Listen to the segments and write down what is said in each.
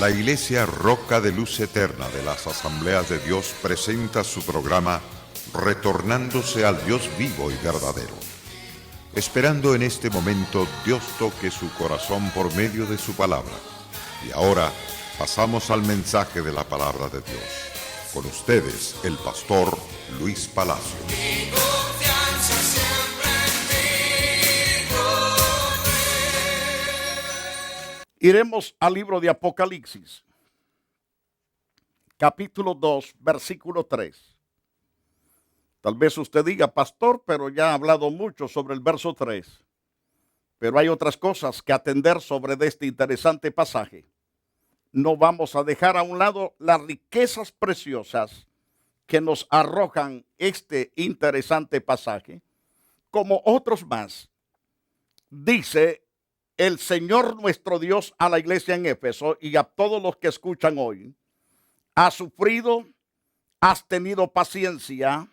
La Iglesia Roca de Luz Eterna de las Asambleas de Dios presenta su programa Retornándose al Dios vivo y verdadero. Esperando en este momento Dios toque su corazón por medio de su palabra. Y ahora pasamos al mensaje de la palabra de Dios. Con ustedes, el pastor Luis Palacio. Iremos al libro de Apocalipsis, capítulo 2, versículo 3. Tal vez usted diga, pastor, pero ya ha hablado mucho sobre el verso 3. Pero hay otras cosas que atender sobre este interesante pasaje. No vamos a dejar a un lado las riquezas preciosas que nos arrojan este interesante pasaje, como otros más. Dice el Señor nuestro Dios a la iglesia en Éfeso y a todos los que escuchan hoy: has sufrido, has tenido paciencia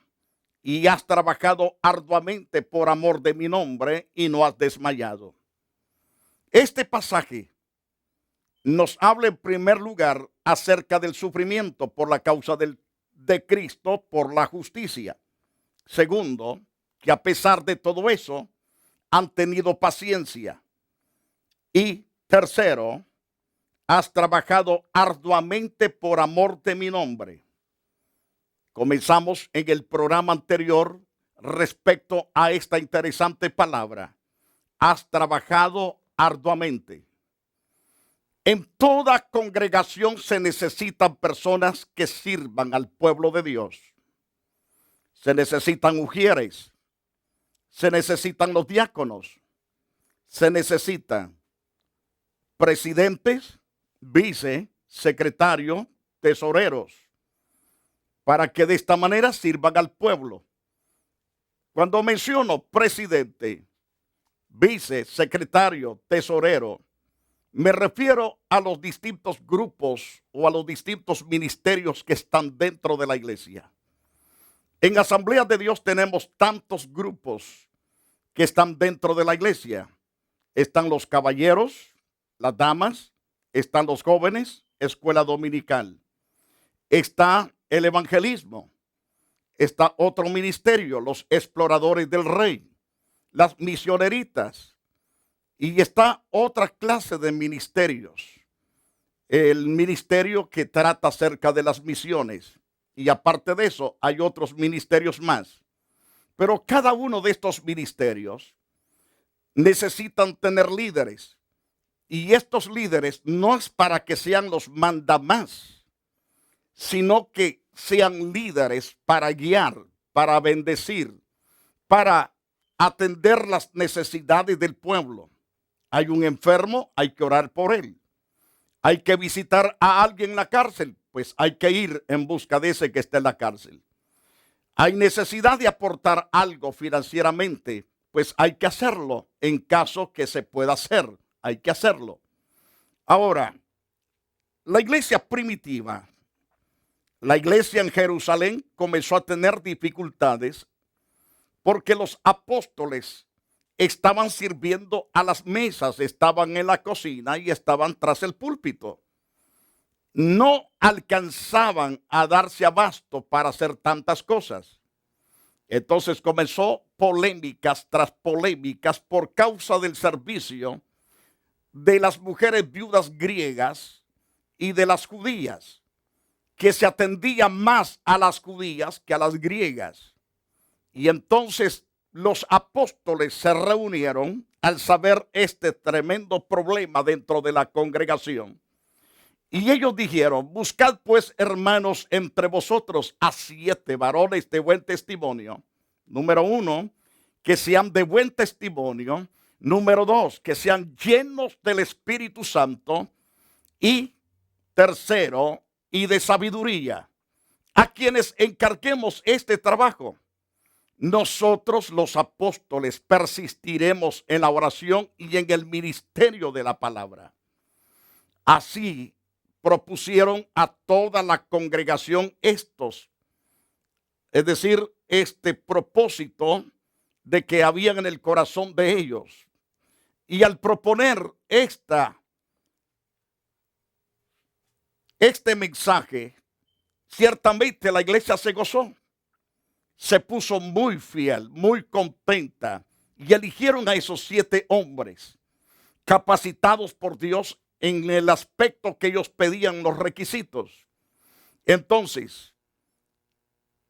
y has trabajado arduamente por amor de mi nombre y no has desmayado. Este pasaje nos habla en primer lugar acerca del sufrimiento por la causa de Cristo, por la justicia. Segundo, que a pesar de todo eso, han tenido paciencia. Y tercero, has trabajado arduamente por amor de mi nombre. Comenzamos en el programa anterior respecto a esta interesante palabra. Has trabajado arduamente. En toda congregación se necesitan personas que sirvan al pueblo de Dios. Se necesitan ujieres. Se necesitan los diáconos. Se necesitan presidentes, vice, secretario, tesoreros, para que de esta manera sirvan al pueblo. Cuando menciono presidente, vice, secretario, tesorero, me refiero a los distintos grupos o a los distintos ministerios que están dentro de la iglesia. En Asamblea de Dios tenemos tantos grupos que están dentro de la iglesia. Están los caballeros, las damas, están los jóvenes, escuela dominical. Está el evangelismo. Está otro ministerio, los exploradores del rey, las misioneritas. Y está otra clase de ministerios. El ministerio que trata acerca de las misiones. Y aparte de eso, hay otros ministerios más. Pero cada uno de estos ministerios necesitan tener líderes. Y estos líderes no es para que sean los mandamás, sino que sean líderes para guiar, para bendecir, para atender las necesidades del pueblo. Hay un enfermo, hay que orar por él. Hay que visitar a alguien en la cárcel, pues hay que ir en busca de ese que está en la cárcel. Hay necesidad de aportar algo financieramente, pues hay que hacerlo en caso que se pueda hacer. Hay que hacerlo. Ahora, la iglesia primitiva, la iglesia en Jerusalén comenzó a tener dificultades porque los apóstoles estaban sirviendo a las mesas, estaban en la cocina y estaban tras el púlpito. No alcanzaban a darse abasto para hacer tantas cosas. Entonces comenzó polémicas tras polémicas por causa del servicio de las mujeres viudas griegas y de las judías, que se atendía más a las judías que a las griegas. Y entonces los apóstoles se reunieron al saber este tremendo problema dentro de la congregación. Y ellos dijeron: buscad pues, hermanos, entre vosotros a 7 varones de buen testimonio. Número 1, que sean de buen testimonio. Número 2, que sean llenos del Espíritu Santo. Y tercero, y de sabiduría, a quienes encarguemos este trabajo. Nosotros los apóstoles persistiremos en la oración y en el ministerio de la palabra. Así propusieron a toda la congregación estos, es decir, este propósito de que había en el corazón de ellos. Y al proponer esta este mensaje, ciertamente la iglesia se gozó, se puso muy fiel, muy contenta, y eligieron a esos 7 hombres capacitados por Dios en el aspecto que ellos pedían, los requisitos. Entonces,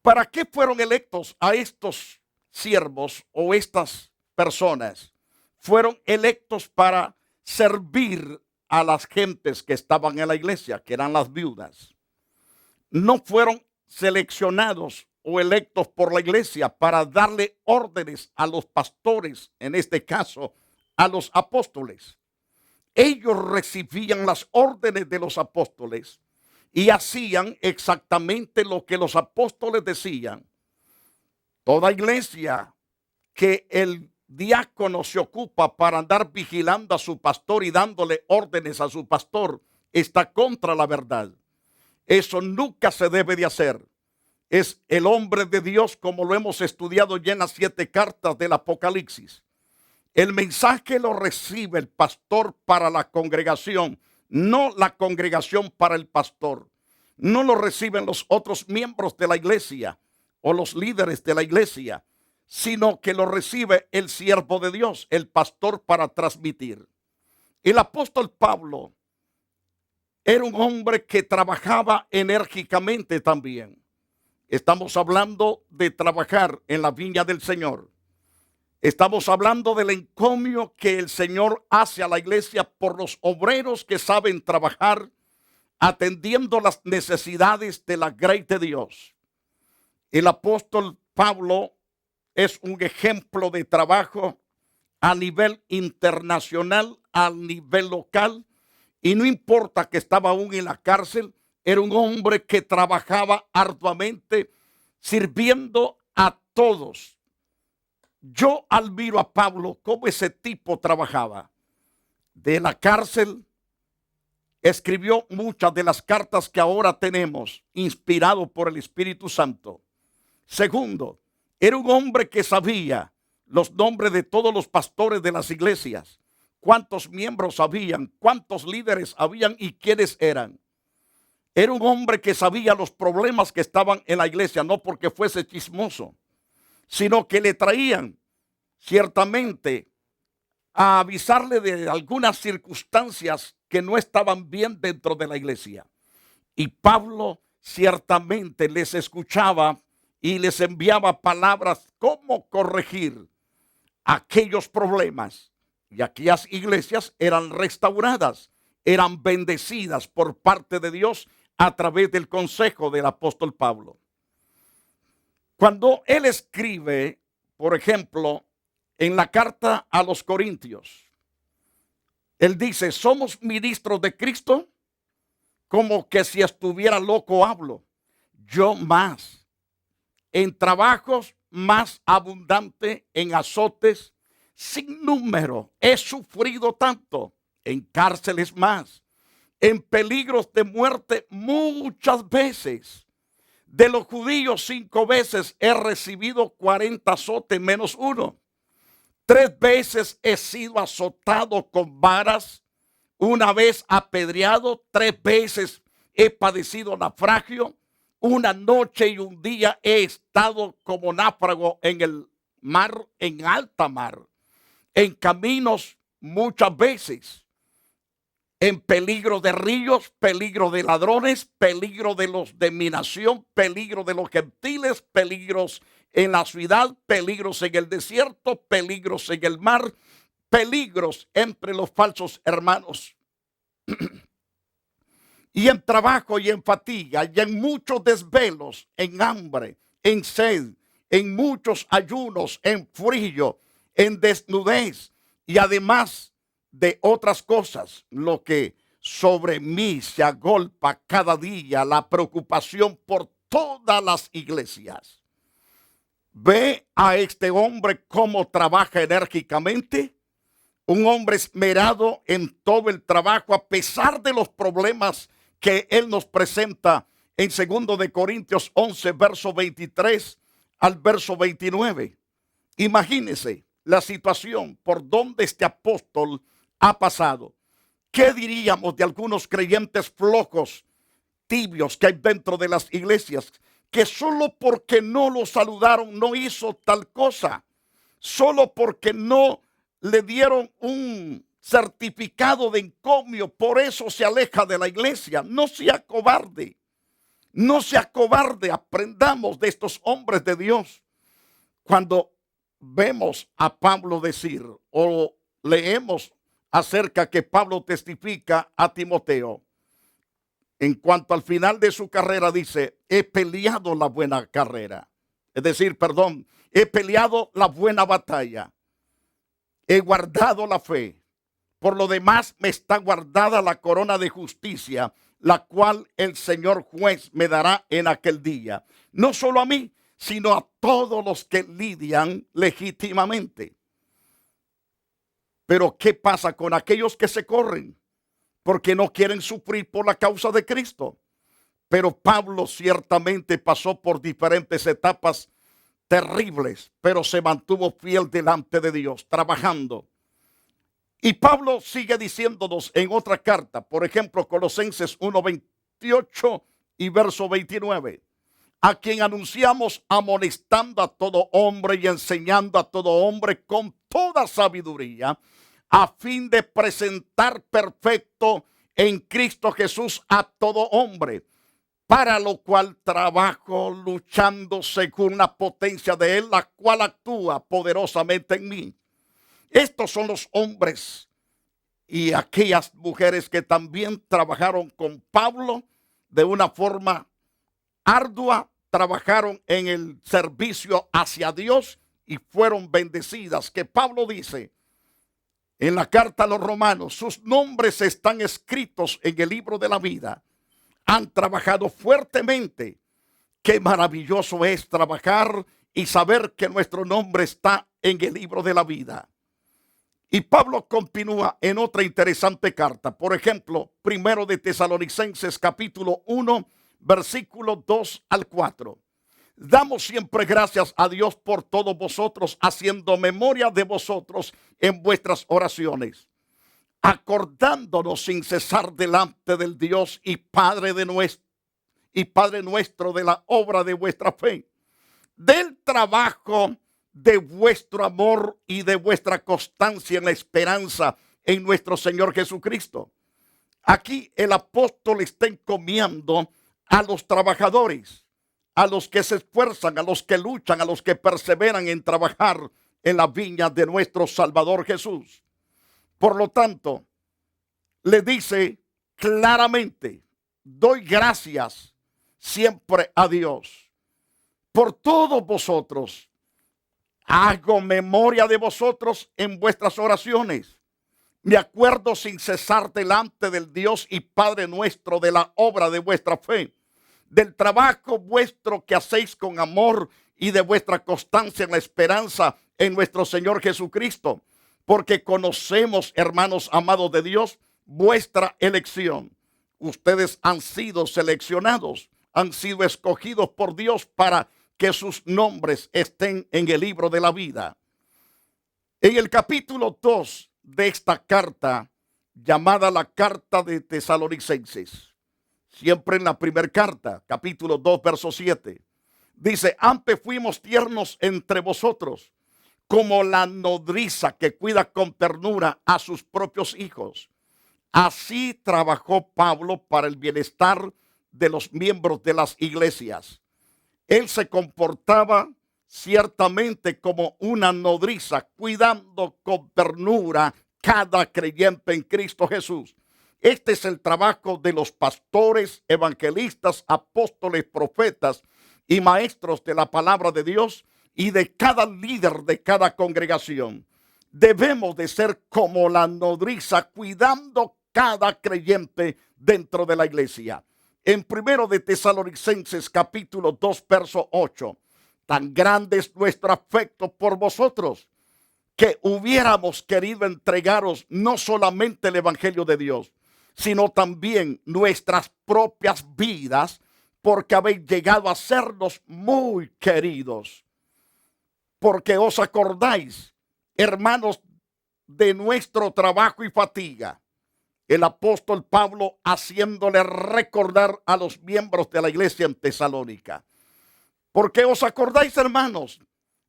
¿para qué fueron electos a estos siervos o estas personas? Fueron electos para servir a las gentes que estaban en la iglesia, que eran las viudas. No fueron seleccionados o electos por la iglesia para darle órdenes a los pastores, en este caso a los apóstoles. Ellos recibían las órdenes de los apóstoles y hacían exactamente lo que los apóstoles decían. Toda iglesia que el diácono se ocupa para andar vigilando a su pastor y dándole órdenes a su pastor está contra la verdad. Eso nunca se debe de hacer. Es el hombre de Dios, como lo hemos estudiado ya en las 7 cartas del Apocalipsis. El mensaje lo recibe el pastor para la congregación, no la congregación para el pastor. No lo reciben los otros miembros de la iglesia o los líderes de la iglesia, sino que lo recibe el siervo de Dios, el pastor, para transmitir. El apóstol Pablo era un hombre que trabajaba enérgicamente también. Estamos hablando de trabajar en la viña del Señor. Estamos hablando del encomio que el Señor hace a la iglesia por los obreros que saben trabajar, atendiendo las necesidades de la grey de Dios. El apóstol Pablo es un ejemplo de trabajo a nivel internacional, a nivel local, y no importa que estaba aún en la cárcel, era un hombre que trabajaba arduamente, sirviendo a todos. Yo admiro a Pablo cómo ese tipo trabajaba. De la cárcel escribió muchas de las cartas que ahora tenemos, inspirado por el Espíritu Santo. Segundo, era un hombre que sabía los nombres de todos los pastores de las iglesias, cuántos miembros habían, cuántos líderes habían y quiénes eran. Era un hombre que sabía los problemas que estaban en la iglesia, no porque fuese chismoso, sino que le traían ciertamente a avisarle de algunas circunstancias que no estaban bien dentro de la iglesia. Y Pablo ciertamente les escuchaba y les enviaba palabras cómo corregir aquellos problemas. Y aquellas iglesias eran restauradas, eran bendecidas por parte de Dios a través del consejo del apóstol Pablo. Cuando él escribe, por ejemplo, en la carta a los Corintios, él dice: somos ministros de Cristo, como que si estuviera loco hablo. Yo más, en trabajos más abundante, en azotes sin número, he sufrido tanto, en cárceles más, en peligros de muerte muchas veces. De los judíos 5 veces he recibido 40 azotes menos 1. 3 veces he sido azotado con varas, 1 vez apedreado, 3 veces he padecido naufragio, 1 noche y 1 día he estado como náufrago en el mar, en alta mar, en caminos muchas veces, en peligro de ríos, peligro de ladrones, peligro de los de mi nación, peligro de los gentiles, peligros en la ciudad, peligros en el desierto, peligros en el mar, peligros entre los falsos hermanos. Y en trabajo y en fatiga y en muchos desvelos, en hambre, en sed, en muchos ayunos, en frío, en desnudez y además de otras cosas, lo que sobre mí se agolpa cada día, la preocupación por todas las iglesias. Ve a este hombre cómo trabaja enérgicamente, un hombre esmerado en todo el trabajo a pesar de los problemas que él nos presenta en 2 de Corintios 11, verso 23 al verso 29. Imagínense la situación por donde este apóstol ha pasado. ¿Qué diríamos de algunos creyentes flojos tibios que hay dentro de las iglesias, que solo porque no lo saludaron no hizo tal cosa, solo porque no le dieron un certificado de encomio, por eso se aleja de la iglesia. No sea cobarde, no sea cobarde, aprendamos de estos hombres de Dios. Cuando vemos a Pablo decir o leemos acerca que Pablo testifica a Timoteo, en cuanto al final de su carrera dice, he peleado la buena carrera. Es decir, perdón, he peleado la buena batalla. He guardado la fe. Por lo demás me está guardada la corona de justicia, la cual el Señor juez me dará en aquel día. No solo a mí, sino a todos los que lidian legítimamente. Pero ¿qué pasa con aquellos que se corren? Porque no quieren sufrir por la causa de Cristo. Pero Pablo ciertamente pasó por diferentes etapas terribles, pero se mantuvo fiel delante de Dios, trabajando. Y Pablo sigue diciéndonos en otra carta, por ejemplo, Colosenses 1:28 y verso 29, a quien anunciamos amonestando a todo hombre y enseñando a todo hombre con toda sabiduría, a fin de presentar perfecto en Cristo Jesús a todo hombre, para lo cual trabajo luchando según la potencia de Él, la cual actúa poderosamente en mí. Estos son los hombres y aquellas mujeres que también trabajaron con Pablo de una forma ardua, trabajaron en el servicio hacia Dios y fueron bendecidas. Que Pablo dice en la carta a los romanos, sus nombres están escritos en el libro de la vida. Han trabajado fuertemente. Qué maravilloso es trabajar y saber que nuestro nombre está en el libro de la vida. Y Pablo continúa en otra interesante carta. Por ejemplo, primero de Tesalonicenses capítulo 1, versículos 2 al 4. Damos siempre gracias a Dios por todos vosotros, haciendo memoria de vosotros en vuestras oraciones, acordándonos sin cesar delante del Dios y Padre nuestro de la obra de vuestra fe, del trabajo de vuestro amor y de vuestra constancia en la esperanza en nuestro Señor Jesucristo. Aquí el apóstol está encomiando a los trabajadores, a los que se esfuerzan, a los que luchan, a los que perseveran en trabajar en la viña de nuestro Salvador Jesús. Por lo tanto, le dice claramente, doy gracias siempre a Dios por todos vosotros. Hago memoria de vosotros en vuestras oraciones. Me acuerdo sin cesar delante del Dios y Padre nuestro de la obra de vuestra fe, del trabajo vuestro que hacéis con amor y de vuestra constancia en la esperanza en nuestro Señor Jesucristo. Porque conocemos, hermanos amados de Dios, vuestra elección. Ustedes han sido seleccionados, han sido escogidos por Dios para que sus nombres estén en el libro de la vida. En el capítulo 2 de esta carta, llamada la carta de Tesalonicenses, siempre en la primera carta, capítulo 2, verso 7, dice, antes fuimos tiernos entre vosotros, como la nodriza que cuida con ternura a sus propios hijos. Así trabajó Pablo para el bienestar de los miembros de las iglesias. Él se comportaba ciertamente como una nodriza, cuidando con ternura cada creyente en Cristo Jesús. Este es el trabajo de los pastores, evangelistas, apóstoles, profetas y maestros de la palabra de Dios y de cada líder de cada congregación. Debemos de ser como la nodriza, cuidando cada creyente dentro de la iglesia. En primero de Tesalonicenses capítulo 2 verso 8, tan grande es nuestro afecto por vosotros, que hubiéramos querido entregaros no solamente el evangelio de Dios, sino también nuestras propias vidas, porque habéis llegado a sernos muy queridos. Porque os acordáis, hermanos, de nuestro trabajo y fatiga. el apóstol Pablo haciéndole recordar a los miembros de la iglesia en Tesalónica. Porque os acordáis, hermanos,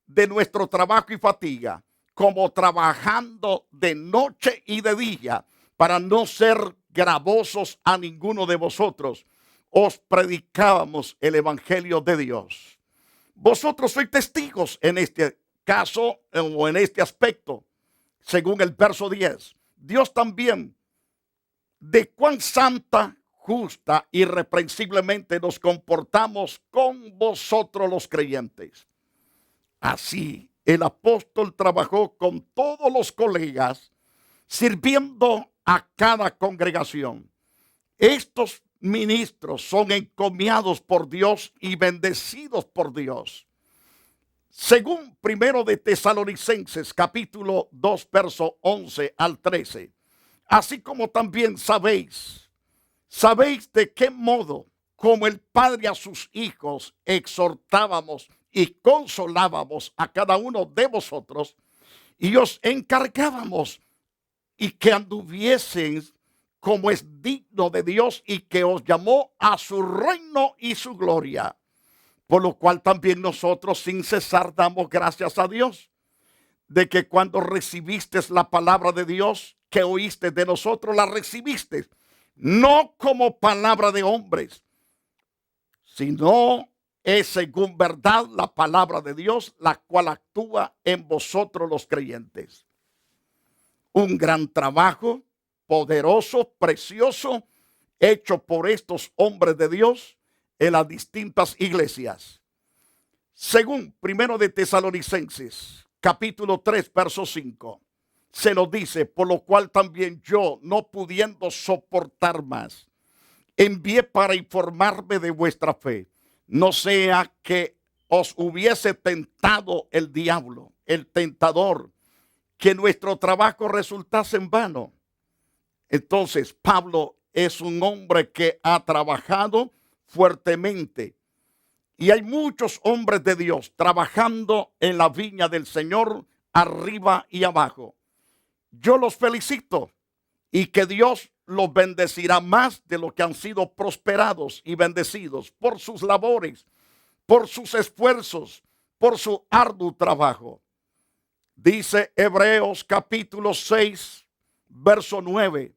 de nuestro trabajo y fatiga, como trabajando de noche y de día, para no ser gravosos a ninguno de vosotros, os predicábamos el evangelio de Dios. Vosotros sois testigos en este caso o en este aspecto, según el verso 10. Dios también, de cuán santa, justa, irreprensiblemente nos comportamos con vosotros los creyentes. Así, el apóstol trabajó con todos los colegas, sirviendo a cada congregación. Estos ministros son encomiados por Dios y bendecidos por Dios. Según primero de Tesalonicenses, capítulo 2, verso 11 al 13. Así como también sabéis de qué modo, como el Padre a sus hijos, exhortábamos y consolábamos a cada uno de vosotros, y os encargábamos y que anduviesen como es digno de Dios y que os llamó a su reino y su gloria. Por lo cual también nosotros sin cesar damos gracias a Dios, de que cuando recibiste la palabra de Dios que oíste de nosotros, la recibiste no como palabra de hombres, sino es según verdad la palabra de Dios, la cual actúa en vosotros los creyentes. Un gran trabajo, poderoso, precioso, hecho por estos hombres de Dios en las distintas iglesias. Según primero de Tesalonicenses, capítulo 3, verso 5, se nos dice: por lo cual también yo, no pudiendo soportar más, envié para informarme de vuestra fe, no sea que os hubiese tentado el diablo, el tentador, que nuestro trabajo resultase en vano. Entonces, Pablo es un hombre que ha trabajado fuertemente. Y hay muchos hombres de Dios trabajando en la viña del Señor, arriba y abajo. Yo los felicito y que Dios los bendecirá más de lo que han sido prosperados y bendecidos por sus labores, por sus esfuerzos, por su arduo trabajo. Dice Hebreos capítulo 6, verso 9.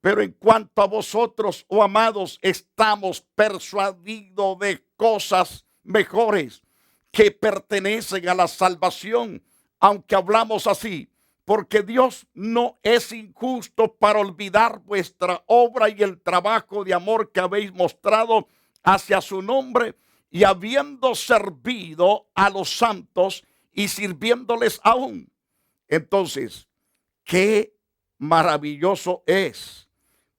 Pero en cuanto a vosotros, oh amados, estamos persuadidos de cosas mejores que pertenecen a la salvación, aunque hablamos así, porque Dios no es injusto para olvidar vuestra obra y el trabajo de amor que habéis mostrado hacia su nombre, y habiendo servido a los santos y sirviéndoles aún. Entonces, qué maravilloso es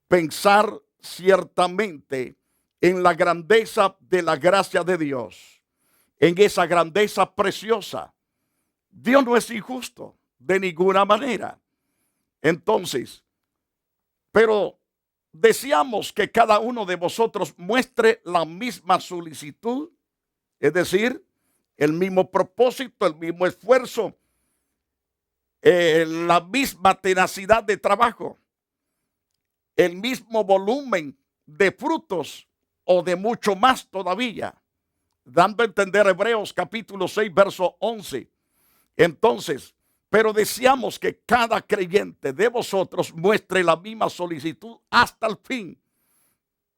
pensar ciertamente en la grandeza de la gracia de Dios, en esa grandeza preciosa. Dios no es injusto de ninguna manera. Entonces, pero deseamos que cada uno de vosotros muestre la misma solicitud, es decir, el mismo propósito, el mismo esfuerzo, la misma tenacidad de trabajo, el mismo volumen de frutos o de mucho más todavía, dando a entender Hebreos capítulo 6, verso 11. Entonces, pero deseamos que cada creyente de vosotros muestre la misma solicitud hasta el fin.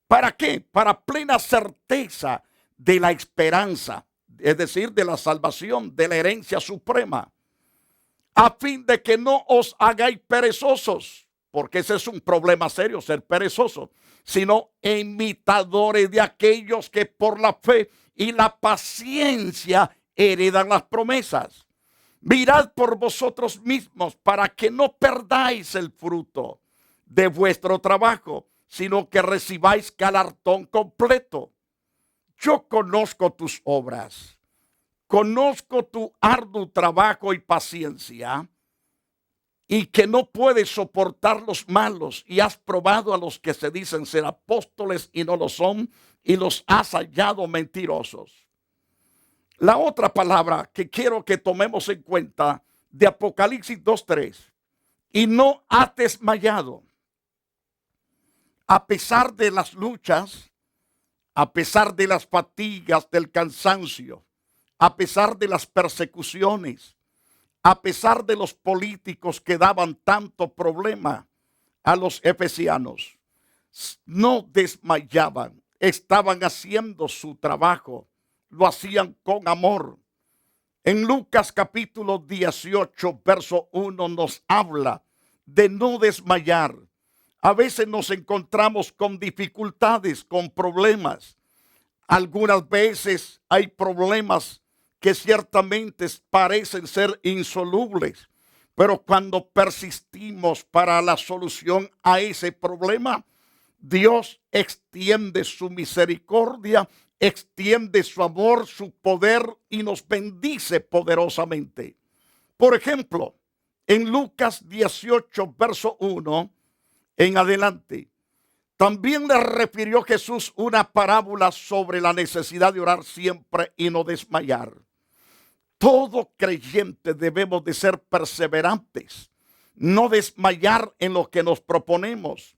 ¿Para qué? Para plena certeza de la esperanza, es decir, de la salvación, de la herencia suprema, a fin de que no os hagáis perezosos, porque ese es un problema serio, ser perezoso, sino imitadores de aquellos que por la fe y la paciencia heredan las promesas. Mirad por vosotros mismos para que no perdáis el fruto de vuestro trabajo, sino que recibáis galardón completo. Yo conozco tus obras, conozco tu arduo trabajo y paciencia, y que no puedes soportar los malos, y has probado a los que se dicen ser apóstoles y no lo son, y los has hallado mentirosos. La otra palabra que quiero que tomemos en cuenta de Apocalipsis 2:3, y no has desmayado. a pesar de las luchas, a pesar de las fatigas, del cansancio, a pesar de las persecuciones, a pesar de los políticos que daban tanto problema a los efesianos, no desmayaban, estaban haciendo su trabajo, lo hacían con amor. En Lucas capítulo 18, verso 1 nos habla de no desmayar. A veces nos encontramos con dificultades, con problemas. Algunas veces hay problemas que ciertamente parecen ser insolubles, pero cuando persistimos para la solución a ese problema, Dios extiende su misericordia, extiende su amor, su poder y nos bendice poderosamente. Por ejemplo, en Lucas 18, verso 1 en adelante, también le refirió Jesús una parábola sobre la necesidad de orar siempre y no desmayar. Todo creyente debemos de ser perseverantes, no desmayar en lo que nos proponemos.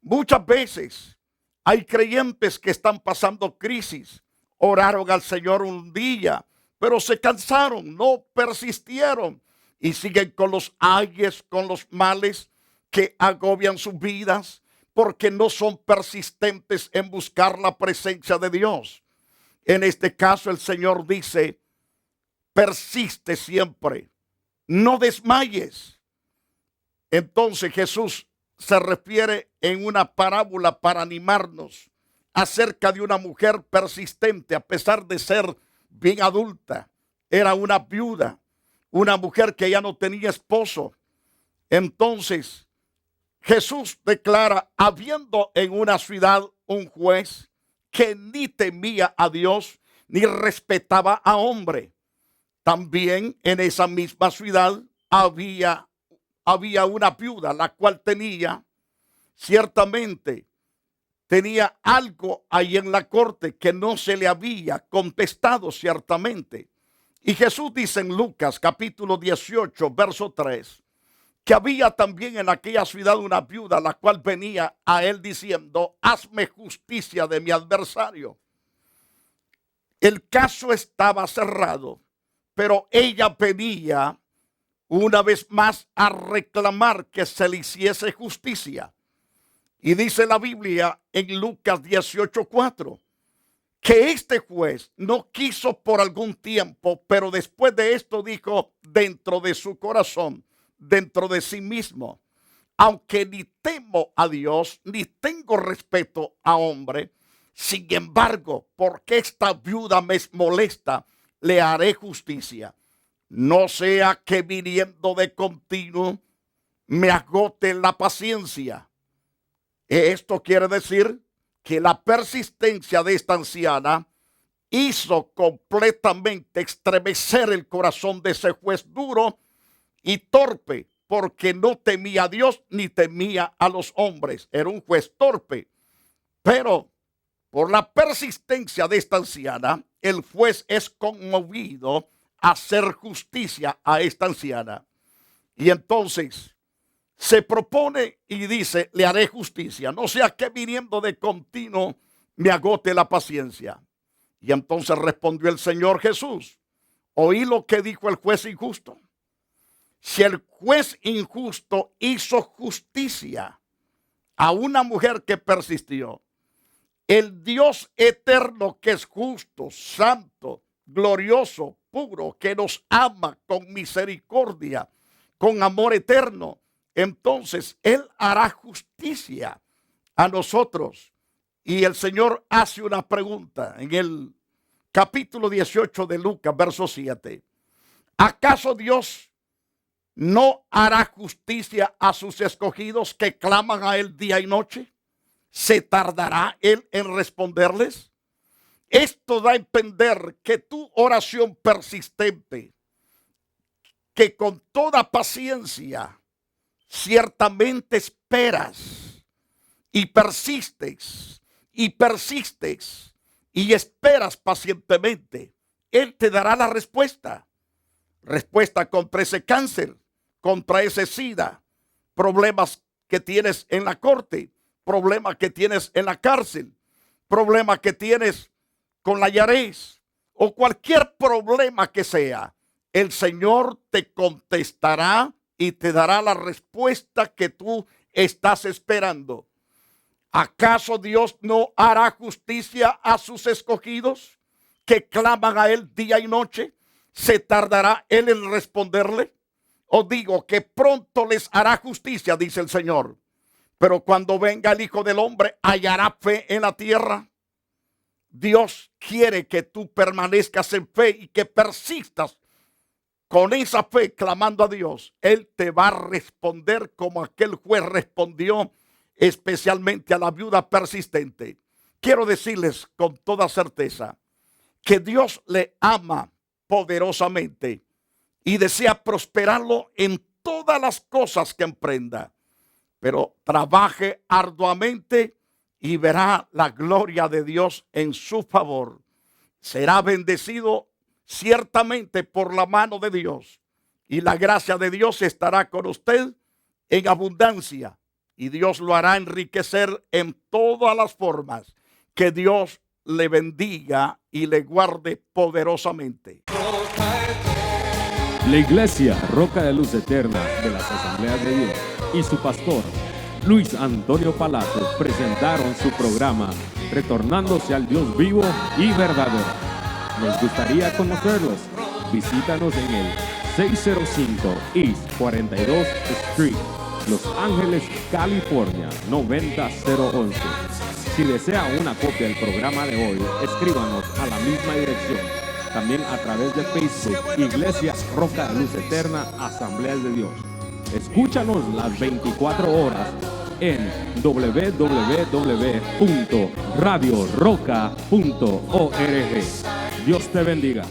Muchas veces hay creyentes que están pasando crisis, oraron al Señor un día, pero se cansaron, no persistieron y siguen con los ayes, con los males que agobian sus vidas porque no son persistentes en buscar la presencia de Dios. En este caso el Señor dice, persiste siempre, no desmayes. Entonces Jesús se refiere en una parábola para animarnos acerca de una mujer persistente a pesar de ser bien adulta. Era una viuda, una mujer que ya no tenía esposo. Entonces Jesús declara, habiendo en una ciudad un juez que ni temía a Dios ni respetaba a hombre. También en esa misma ciudad había una viuda, la cual ciertamente tenía algo ahí en la corte que no se le había contestado ciertamente. Y Jesús dice en Lucas capítulo 18, verso 3, que había también en aquella ciudad una viuda, la cual venía a él diciendo, hazme justicia de mi adversario. El caso estaba cerrado, pero ella venía una vez más a reclamar que se le hiciese justicia. Y dice la Biblia en Lucas 18:4 que este juez no quiso por algún tiempo, pero después de esto dijo dentro de su corazón, dentro de sí mismo, aunque ni temo a Dios, ni tengo respeto a hombre, sin embargo, porque esta viuda me molesta, le haré justicia. No sea que viniendo de continuo me agote la paciencia. Esto quiere decir que la persistencia de esta anciana hizo completamente estremecer el corazón de ese juez duro y torpe, porque no temía a Dios ni temía a los hombres. Era un juez torpe. Pero por la persistencia de esta anciana, el juez es conmovido a hacer justicia a esta anciana. Y entonces se propone y dice, le haré justicia, no sea que viniendo de continuo me agote la paciencia. Y entonces respondió el Señor Jesús, oí lo que dijo el juez injusto. Si el juez injusto hizo justicia a una mujer que persistió, el Dios eterno que es justo, santo, glorioso, puro, que nos ama con misericordia, con amor eterno, entonces Él hará justicia a nosotros. Y el Señor hace una pregunta en el capítulo 18 de Lucas, verso 7. ¿Acaso Dios no hará justicia a sus escogidos que claman a Él día y noche? ¿Se tardará Él en responderles? Esto da a entender que tu oración persistente, que con toda paciencia ciertamente esperas y persistes y esperas pacientemente, Él te dará la respuesta. Respuesta contra ese cáncer, contra ese SIDA, problemas que tienes en la corte. problema que tienes en la cárcel, problema que tienes con la IRS o cualquier problema que sea, el Señor te contestará y te dará la respuesta que tú estás esperando. ¿Acaso Dios no hará justicia a sus escogidos que claman a Él día y noche? ¿Se tardará Él en responderle? Os digo que pronto les hará justicia, dice el Señor. Pero cuando venga el Hijo del Hombre, ¿hallará fe en la tierra? Dios quiere que tú permanezcas en fe y que persistas con esa fe clamando a Dios. Él te va a responder como aquel juez respondió especialmente a la viuda persistente. Quiero decirles con toda certeza que Dios le ama poderosamente y desea prosperarlo en todas las cosas que emprenda. Pero trabaje arduamente y verá la gloria de Dios en su favor. Será bendecido ciertamente por la mano de Dios. Y la gracia de Dios estará con usted en abundancia. Y Dios lo hará enriquecer en todas las formas. Que Dios le bendiga y le guarde poderosamente. La Iglesia Roca de Luz Eterna de las Asambleas de Dios y su pastor Luis Antonio Palacio presentaron su programa Retornándose al Dios vivo y verdadero. Nos gustaría conocerlos. Visítanos en el 605 East 42 Street, Los Ángeles, California 90011. Si desea una copia del programa de hoy, escríbanos a la misma dirección. También a través de Facebook, Iglesia Roca de Luz Eterna, Asambleas de Dios. Escúchanos las 24 horas en www.radioroca.org. Dios te bendiga.